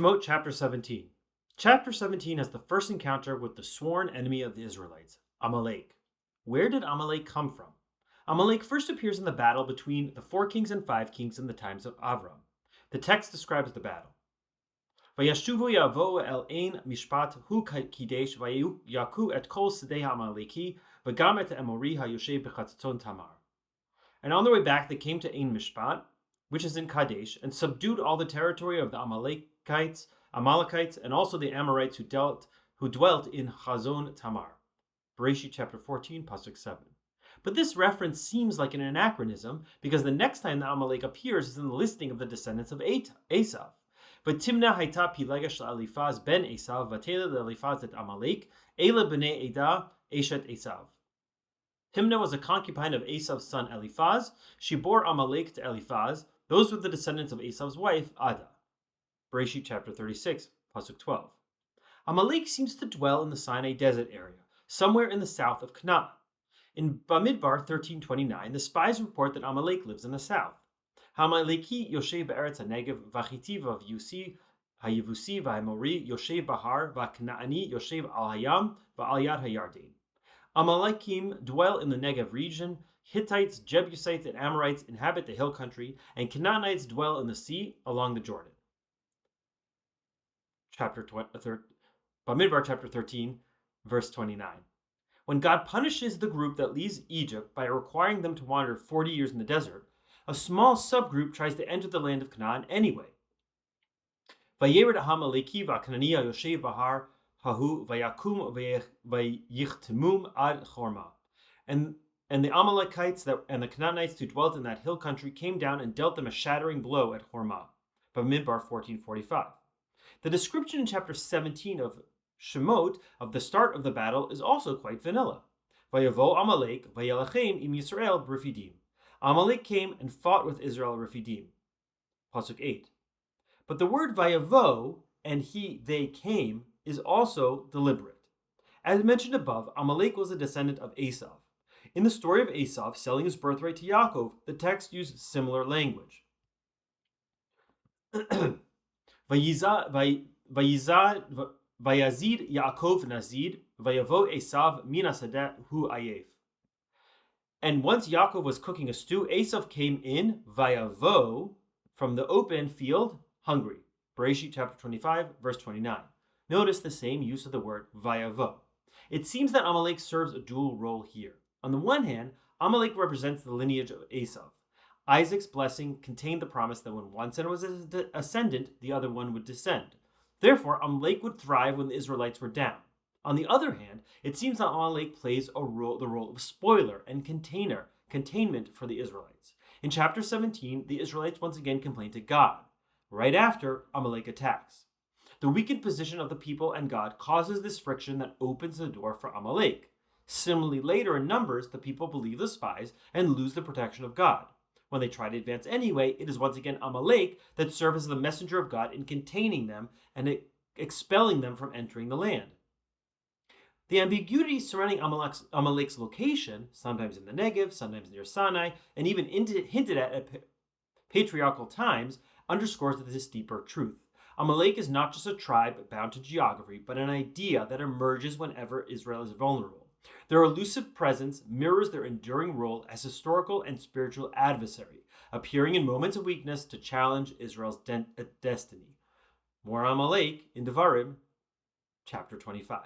Shemot chapter 17. Chapter 17 has the first encounter with the sworn enemy of the Israelites, Amalek. Where did Amalek come from? Amalek first appears in the battle between the 4 kings and 5 kings in the times of Avraham. The text describes the battle. Vayashuvu yavo el ein mishpat hu Kadesh vayaku et kol sedei Amaleki v'gam et Amori hayoshev b'chatzon tamar. And on their way back they came to Ein Mishpat, which is in Kadesh, and subdued all the territory of the Amalekites, and also the Amorites who dwelt in Hazazon Tamar. Berashit chapter 14, pasuk 7. But this reference seems like an anachronism because the next time the Amalek appears is in the listing of the descendants of Esav. But Timna haita pilega shel Eliphaz ben Esav vatela Eliphaz et Amalek ele bnei Adah eshet Esav. Timna was a concubine of Esav's son Eliphaz. She bore Amalek to Eliphaz. Those were the descendants of Esav's wife Adah. Berashit chapter 36, pasuk 12. Amalek seems to dwell in the Sinai desert area, somewhere in the south of Canaan. In Bamidbar 13:29, the spies report that Amalek lives in the south. Hamaleki yoshev be'eretz hanegev v'chiti v'avusi hayevusi v'hamori yoshev bahar v'kanaani yoshev al hayam v'al yad hayarden. Amalekim dwell in the Negev region. Hittites, Jebusites, and Amorites inhabit the hill country, and Canaanites dwell in the sea along the Jordan. Bamidbar chapter 13, verse 29. When God punishes the group that leaves Egypt by requiring them to wander 40 years in the desert, a small subgroup tries to enter the land of Canaan anyway. Vayered Hamaleki v'Kananiya yoshev bahar hahu vayakum vayichtemum ad chorma. And the Amalekites and the Canaanites who dwelt in that hill country came down and dealt them a shattering blow at Hormah. Bamidbar 14:45. The description in chapter 17 of Shemot of the start of the battle is also quite vanilla. Vayavo Amalek vayelachem im Yisrael b'Refidim. Amalek came and fought with Israel Refidim. Pasuk 8. But the word vayavo and they came is also deliberate. As mentioned above, Amalek was a descendant of Esav. In the story of Esav selling his birthright to Yaakov, the text used similar language. Vayazid Yaakov nazid, vayavo Esav minasadet hu ayef. And once Yaakov was cooking a stew, Esav came in, vayavo, from the open field, hungry. Berashit chapter 25, verse 29. Notice the same use of the word vayavo. It seems that Amalek serves a dual role here. On the one hand, Amalek represents the lineage of Esav. Isaac's blessing contained the promise that when one son was ascendant, the other one would descend. Therefore, Amalek would thrive when the Israelites were down. On the other hand, it seems that Amalek plays the role of spoiler and containment for the Israelites. In chapter 17, the Israelites once again complain to God. Right after, Amalek attacks. The weakened position of the people and God causes this friction that opens the door for Amalek. Similarly, later in Numbers, the people believe the spies and lose the protection of God. When they try to advance anyway, it is once again Amalek that serves as the messenger of God in containing them and expelling them from entering the land. The ambiguity surrounding Amalek's location, sometimes in the Negev, sometimes near Sinai, and even hinted at patriarchal times, underscores this deeper truth. Amalek is not just a tribe bound to geography, but an idea that emerges whenever Israel is vulnerable. Their elusive presence mirrors their enduring role as historical and spiritual adversary, appearing in moments of weakness to challenge Israel's destiny. More Amalek in Devarim, chapter 25.